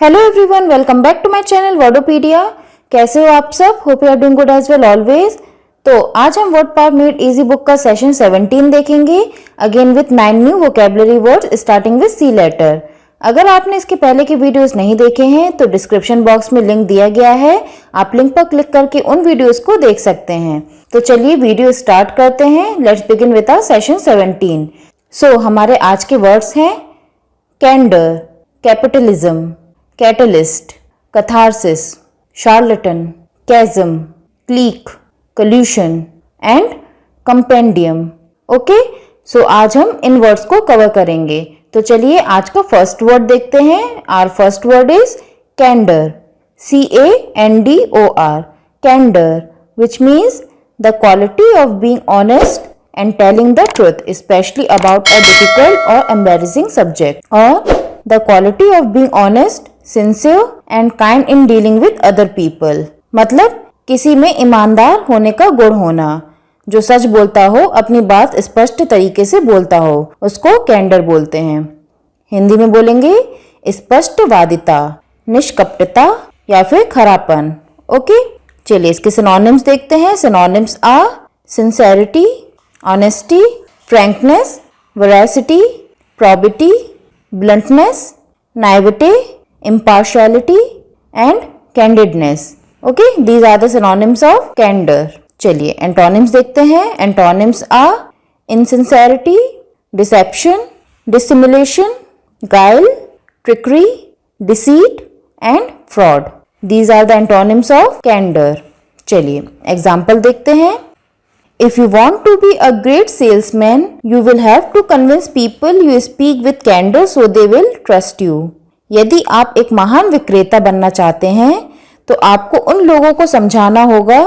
Hello everyone, welcome back to my channel Wordopedia. कैसे हो आप सब? Hope you are doing good as well always. तो आज हम word power made easy book का सेशन 17 देखेंगे, again with 9 new vocabulary words starting with C letter. अगर आपने इसके पहले के वीडियोस नहीं देखे हैं तो डिस्क्रिप्शन बॉक्स में लिंक दिया गया है, आप लिंक पर क्लिक करके उन वीडियोस को देख सकते हैं। तो चलिए वीडियो स्टार्ट करते हैं। Let's begin with our session 17। So हमारे आज के वर्ड्स हैं candour, capitalism, catalyst, catharsis, charlatan, chasm, clique, collusion and compendium। Okay, so आज हम इन वर्ड्स को कवर करेंगे। तो चलिए आज का फर्स्ट वर्ड देखते हैं। Our first word is candour, CANDOR, candour, which means the quality of being honest and telling the truth, especially about a difficult or embarrassing subject, or the quality of being honest, sincere and kind in dealing with other people। मतलब किसी में ईमानदार होने का गुण होना, जो सच बोलता हो, अपनी बात स्पष्ट तरीके से बोलता हो, उसको कैंडर बोलते हैं। हिंदी में बोलेंगे स्पष्टवादिता, निष्कपटता या फिर खरापन। ओके, चलिए इसके सिनोनिम्स देखते हैं। Synonyms are sincerity, honesty, frankness, veracity, probity, bluntness, naivete, impartiality and candidness। Okay, these are the synonyms of candor। चलिए antonyms देखते हैं। Antonyms are insincerity, deception, dissimulation, guile, trickery, deceit and fraud। These are the antonyms of candor। चलिए example देखते हैं। If you want to be a great salesman, you will have to convince people you speak with candor so they will trust you। यदि आप एक महान विक्रेता बनना चाहते हैं तो आपको उन लोगों को समझाना होगा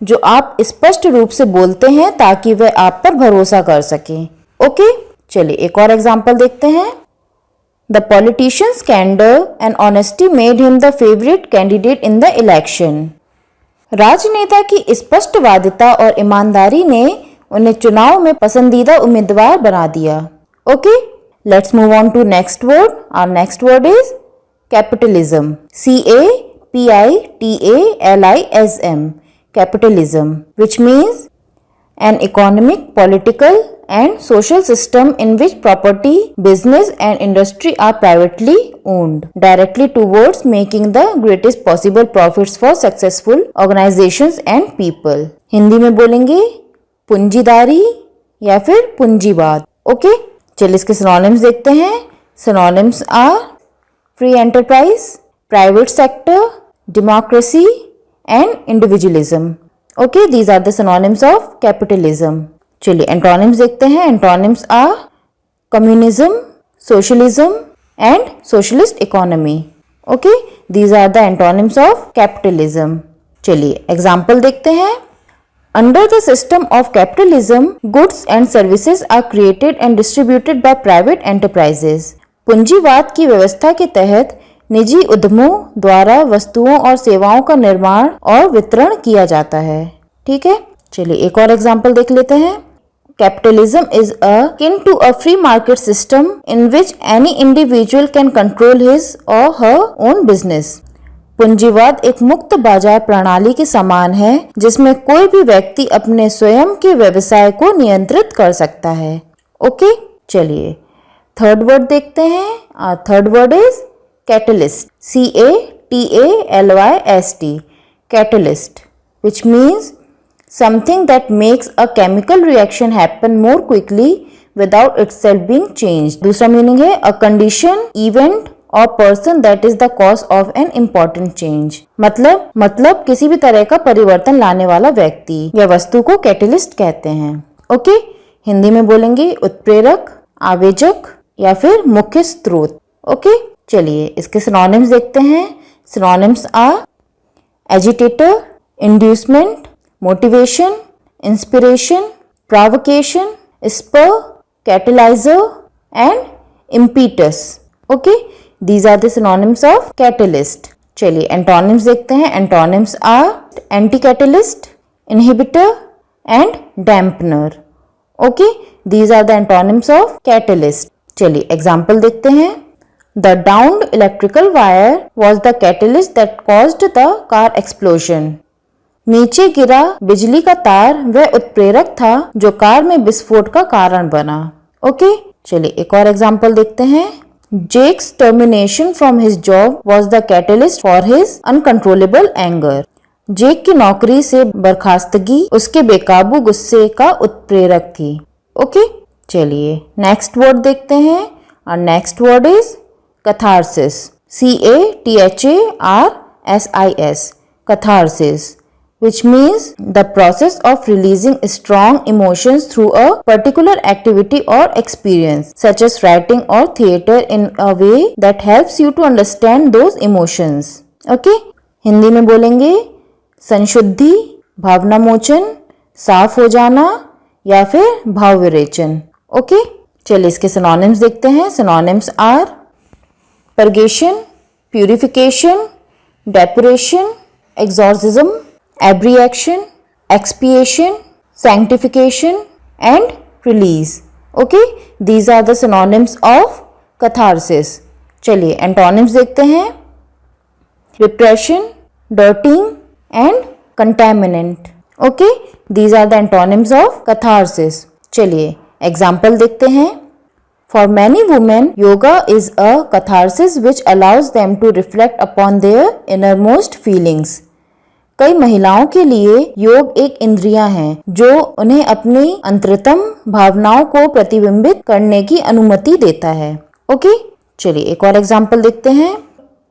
जो आप स्पष्ट रूप से बोलते हैं ताकि वे आप पर भरोसा कर सकें। ओके, चलिए एक और एग्जाम्पल देखते हैं। The politician's candor and honesty made him the favorite candidate in the election। राजनेता की स्पष्टवादिता और ईमानदारी ने उन्हें चुनाव में पसंदीदा उम्मीदवार बना दिया। Okay, let's move on to next word. Our next word is capitalism, CAPITALISM, capitalism, which means an economic, political and social system in which property, business and industry are privately owned, directly towards making the greatest possible profits for successful organizations and people। Hindi में बोलेंगे पूंजीदारी या फिर पूंजीवाद। Okay, चलिए इसके synonyms देखते हैं। Synonyms are free enterprise, private sector, democracy and individualism. Okay, these are the synonyms of capitalism. चलिए एंटोनिम्स देखते हैं। Antonyms are communism, socialism and socialist economy. Okay, these are the antonyms of capitalism. चलिए example देखते हैं। Under the system of capitalism, goods and services are created and distributed by private enterprises. पूंजीवाद की व्यवस्था के तहत निजी उद्यमों द्वारा वस्तुओं और सेवाओं का निर्माण और वितरण किया जाता है। ठीक है, चलिए एक और एग्जाम्पल देख लेते हैं। Capitalism is akin to a free market system in which any individual can control his or her own business। पूंजीवाद एक मुक्त बाजार प्रणाली के समान है जिसमें कोई भी व्यक्ति अपने स्वयं के व्यवसाय को नियंत्रित कर सकता है। ओके, चलिए थर्ड वर्ड देखते हैं। Third word is catalyst, CATALYST, catalyst, which means something that makes a chemical reaction happen more quickly without itself being changed। दूसरा मीनिंग है a condition, event or person that is the cause of an important change। मतलब किसी भी तरह का परिवर्तन लाने वाला व्यक्ति या वस्तु को कैटलिस्ट कहते हैं। ओके, हिंदी में बोलेंगे उत्प्रेरक, आवेजक या फिर मुख्य स्रोत। ओके, चलिए इसके सिनोनिम्स देखते हैं। Synonyms are agitator, inducement, motivation, inspiration, provocation, spur, catalyzer and impetus। Okay, these are the synonyms of catalyst। चलिए antonyms देखते हैं। Antonyms are anti-catalyst, inhibitor and dampener। Okay, these are the antonyms of catalyst। चलिए example देखते हैं। The downed electrical wire was the catalyst that caused the car explosion. नीचे गिरा बिजली का तार वह उत्प्रेरक था जो कार में विस्फोट का कारण बना। ओके, चलिए एक और एग्जांपल देखते हैं। Jake's termination from his job was the catalyst for his uncontrollable anger. जेक की नौकरी से बर्खास्तगी उसके बेकाबू गुस्से का उत्प्रेरक थी। ओके, चलिए नेक्स्ट वर्ड देखते हैं। और next word is catharsis. CATHARSIS. Catharsis, which means the process of releasing strong emotions through a particular activity or experience, such as writing or theater, in a way that helps you to understand those emotions. Okay? Hindi में बोलेंगे संशुद्धि, भावनामोचन, साफ हो जाना या फिर भाव विरेचन। Okay, चलिए इसके सिनोनिम्स देखते हैं। Synonyms are purgation, purification, depuration, exorcism, abreaction, expiation, sanctification and release. Okay, these are the synonyms of catharsis. चलिए antonyms देखते हैं। repression, dirtying and contaminant. Okay, these are the antonyms of catharsis. चलिए example देखते हैं। For many women, yoga is a catharsis which allows them to reflect upon their innermost feelings. कई महिलाओं के लिए योग एक इंद्रियां हैं जो उन्हें अपनी अंतरतम भावनाओं को प्रतिबिंबित करने की अनुमति देता है। ओके, चलिए एक और एग्जांपल देखते हैं।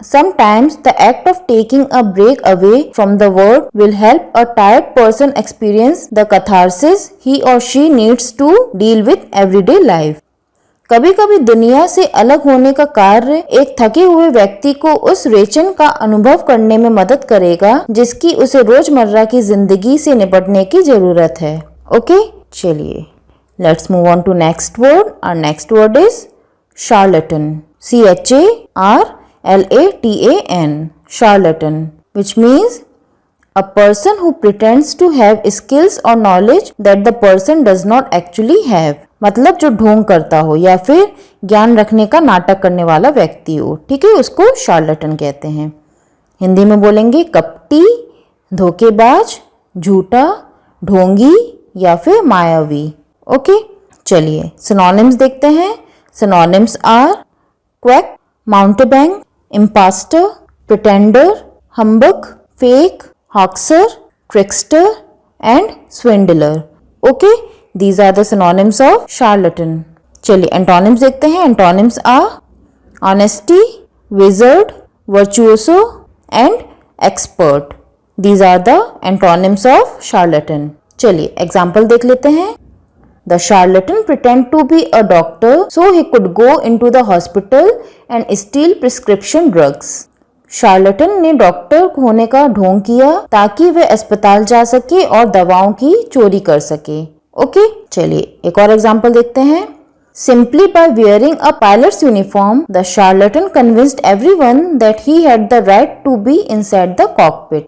Sometimes the act of taking a break away from the world will help a tired person experience the catharsis he or she needs to deal with everyday life. कभी कभी दुनिया से अलग होने का कार्य एक थके हुए व्यक्ति को उस रेचन का अनुभव करने में मदद करेगा जिसकी उसे रोजमर्रा की जिंदगी से निपटने की जरूरत है। ओके, चलिए let's move on to next word. और next word is charlatan. CHARLATAN. charlatan, which means a person who pretends to have skills or knowledge that the person does not actually have. मतलब जो ढोंग करता हो या फिर ज्ञान रखने का नाटक करने वाला व्यक्ति हो, ठीक है, उसको शार्लटन कहते हैं। हिंदी में बोलेंगे कपटी, धोखेबाज, झूठा, ढोंगी या फिर मायावी। ओके, चलिए सिनोनिम्स देखते हैं। Synonyms are quack, mountebank, impostor, pretender, humbug, fake, hoaxer, trickster and swindler. Okay, these are the synonyms of charlatan. चलिए antonyms देखते हैं। antonyms are honesty, wizard, virtuoso and expert. These are the antonyms of charlatan. चलिए example देख लेते हैं। The charlatan pretend to be a doctor so he could go into the hospital and steal prescription drugs. Charlatan ने doctor होने का ढोंग किया ताकि वह अस्पताल जा सके और दवाओं की चोरी कर सके। ओके, चलिए एक और एग्जांपल देखते हैं। Simply by wearing a pilot's uniform, the charlatan convinced everyone that he had the right to be inside the cockpit.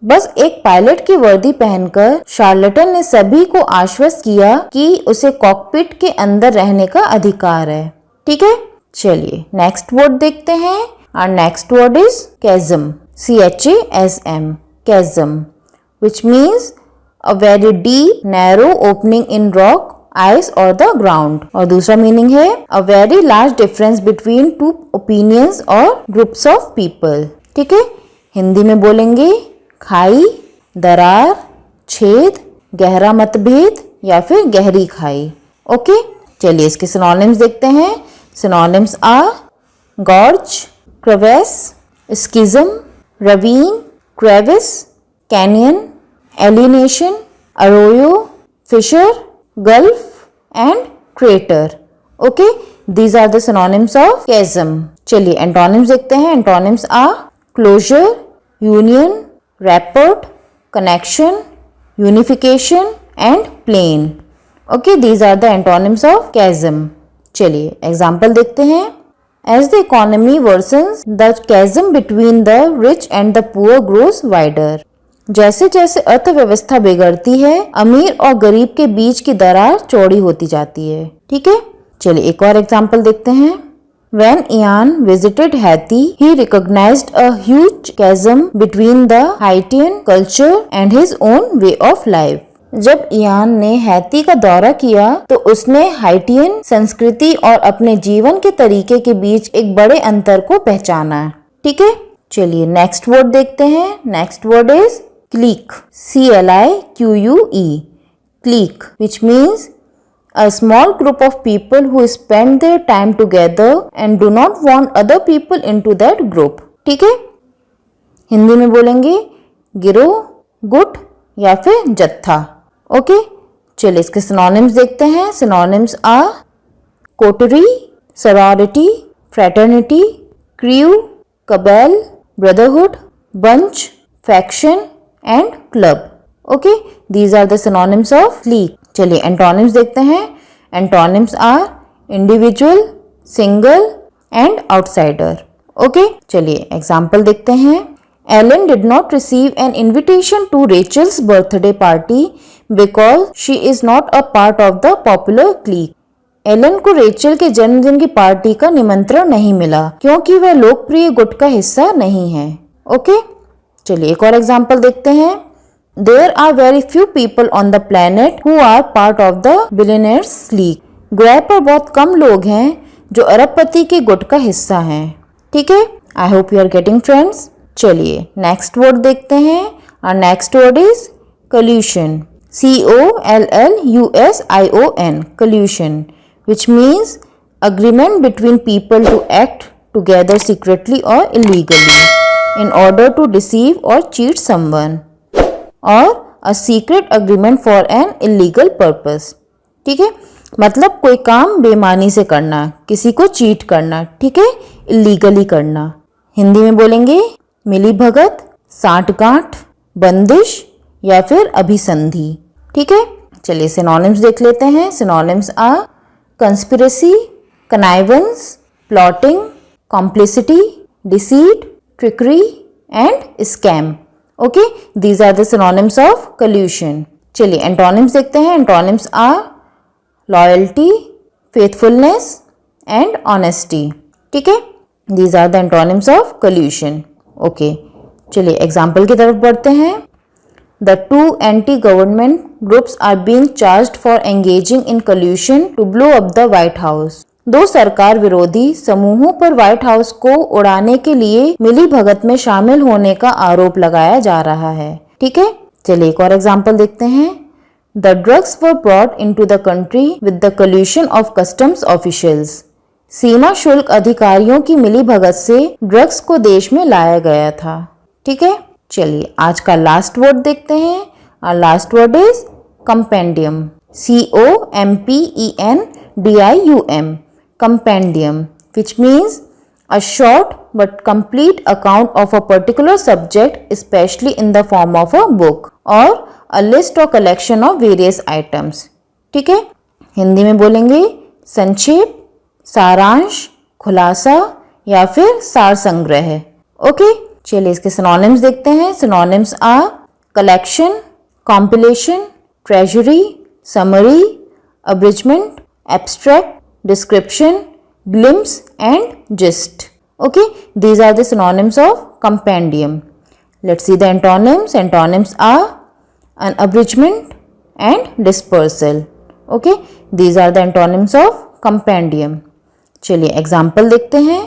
बस एक पायलट की वर्दी पहनकर शार्लटन ने सभी को आश्वस्त किया कि उसे कॉकपिट के अंदर रहने का अधिकार है। ठीक है, चलिए नेक्स्ट वर्ड देखते हैं। और next word is chasm. CHASM. chasm, which means a very deep narrow opening in rock, ice or the ground. और दूसरा मीनिंग है a very large difference between two opinions or groups of people. ठीक है, हिंदी में बोलेंगे खाई, दरार, छेद, गहरा मतभेद या फिर गहरी खाई। ओके, चलिए इसके सिनोनिम्स देखते हैं। Synonyms are gorge, crevasse, schism, ravine, crevice, canyon, alienation, arroyo, fissure, gulf and crater. Okay, these are the synonyms of chasm. चलिए एंटोनिम्स देखते हैं। Antonyms are closure, union, rapport, connection, unification and plain. Okay, these are the antonyms of chasm. चलिए example देखते हैं। As the economy worsens, the chasm between the rich and the poor grows wider. जैसे जैसे अर्थव्यवस्था बिगड़ती है, अमीर और गरीब के बीच की दरार चौड़ी होती जाती है। ठीक है, चलिए एक और एग्जाम्पल देखते हैं। When Ian visited Haiti, he recognized a huge chasm between the Haitian culture and his own way of life. जब इयान ने हैती का दौरा किया तो उसने हाइटियन संस्कृति और अपने जीवन के तरीके के बीच एक बड़े अंतर को पहचाना। ठीक है, चलिए नेक्स्ट वर्ड देखते हैं। Next word is click, CLIQUE, click, which means a small group of people who spend their time together and do not want other people into that group. ठीक है, हिंदी में बोलेंगे गिरोह, गुट या फिर जत्था। ओके, चलिए इसके सिनोनिम्स देखते हैं। Synonyms are coterie, sorority, fraternity, crew, cabal, brotherhood, bunch, faction and club. Okay, these are the synonyms of clique. चलिए एंटोनिम्स देखते हैं। Antonyms are individual, single and outsider. Okay, चलिए एग्जाम्पल देखते हैं। Ellen did not receive an invitation to Rachel's birthday party because she is not a part of the popular clique. Alan को Rachel के जन्मदिन की party का निमंत्रण नहीं मिला क्योंकि वह लोकप्रिय गुट का हिस्सा नहीं है। ओके, चलिए एक और एग्जाम्पल देखते हैं। There are very few people on the planet who are part of the billionaires clique. ग्रह पर बहुत कम लोग हैं जो अरबपति के गुट का हिस्सा हैं। ठीक है, I hope you are getting friends. चलिए नेक्स्ट वर्ड देखते हैं। और next word is collusion, COLLUSION, collusion, which means agreement between people to act together secretly or illegally in order to deceive or cheat someone, or a secret agreement for an illegal purpose. ठीक है, मतलब कोई काम बेईमानी से करना, किसी को चीट करना, ठीक है, इलीगली करना। हिंदी में बोलेंगे मिली भगत, सांठगांठ, बंदिश या फिर अभिसंधि। ठीक है, चलिए सिनोनिम्स देख लेते हैं। Synonyms are conspiracy, connivance, plotting, complicity, deceit, trickery and scam. Okay, these are the synonyms of collusion। चलिए एंटोनिम्स देखते हैं। Antonyms are loyalty, faithfulness and honesty. ठीक है, these are the antonyms of collusion। Okay, चलिए example की तरफ बढ़ते हैं। The two anti-government groups are being charged for engaging in collusion to blow up the White House. दो सरकार विरोधी समूहों पर व्हाइट हाउस को उड़ाने के लिए मिली भगत में शामिल होने का आरोप लगाया जा रहा है। ठीक है, चलिए एक और एग्जाम्पल देखते हैं। The drugs were brought into the country with the collusion of customs officials. सीमा शुल्क अधिकारियों की मिली भगत से ड्रग्स को देश में लाया गया था। ठीक है, चलिए आज का लास्ट वर्ड देखते हैं। और last word is compendium, COMPENDIUM, compendium, which means a short but complete account of a particular subject, especially in the form of a book or a list or collection of various items. ठीक है, हिंदी में बोलेंगे संक्षेप, सारांश, खुलासा या फिर सार संग्रह। ओके, चलिए इसके सिनोनिम्स देखते हैं। Synonyms are collection, compilation, treasury, summary, abridgement, abstract, description, glimpse and gist. Okay, these are the synonyms of compendium. Let's see the antonyms. Antonyms are an abridgment and dispersal. Okay, these are the antonyms of compendium. चलिए example देखते हैं।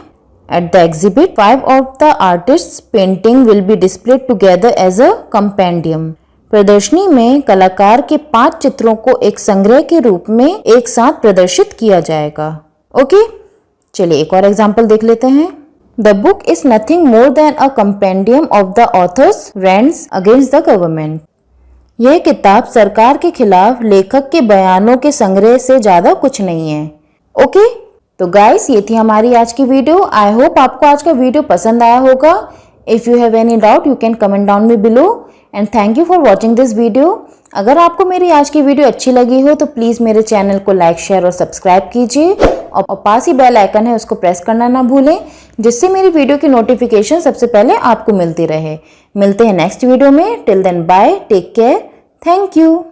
At the exhibit, 5 of the artist's painting will be displayed together as a compendium. प्रदर्शनी में कलाकार के 5 चित्रों को एक संग्रह के रूप में एक साथ प्रदर्शित किया जाएगा। ओके, चलिए एक और एग्जाम्पल देख लेते हैं। The book is nothing more than a compendium of the author's rants against the government. यह किताब सरकार के खिलाफ लेखक के बयानों के संग्रह से ज्यादा कुछ नहीं है। ओके, तो गाइस ये थी हमारी आज की वीडियो। आई होप आपको आज का वीडियो पसंद आया होगा। If you have any doubt you can comment down me below and thank you for watching this video. अगर आपको मेरी आज की वीडियो अच्छी लगी हो तो प्लीज़ मेरे चैनल को लाइक, शेयर और सब्सक्राइब कीजिए और पास ही बेल आइकन है उसको प्रेस करना ना भूलें, जिससे मेरी वीडियो की नोटिफिकेशन सबसे पहले आपको मिलती रहे। मिलते हैं नेक्स्ट वीडियो में। Till then bye, take care, thank you.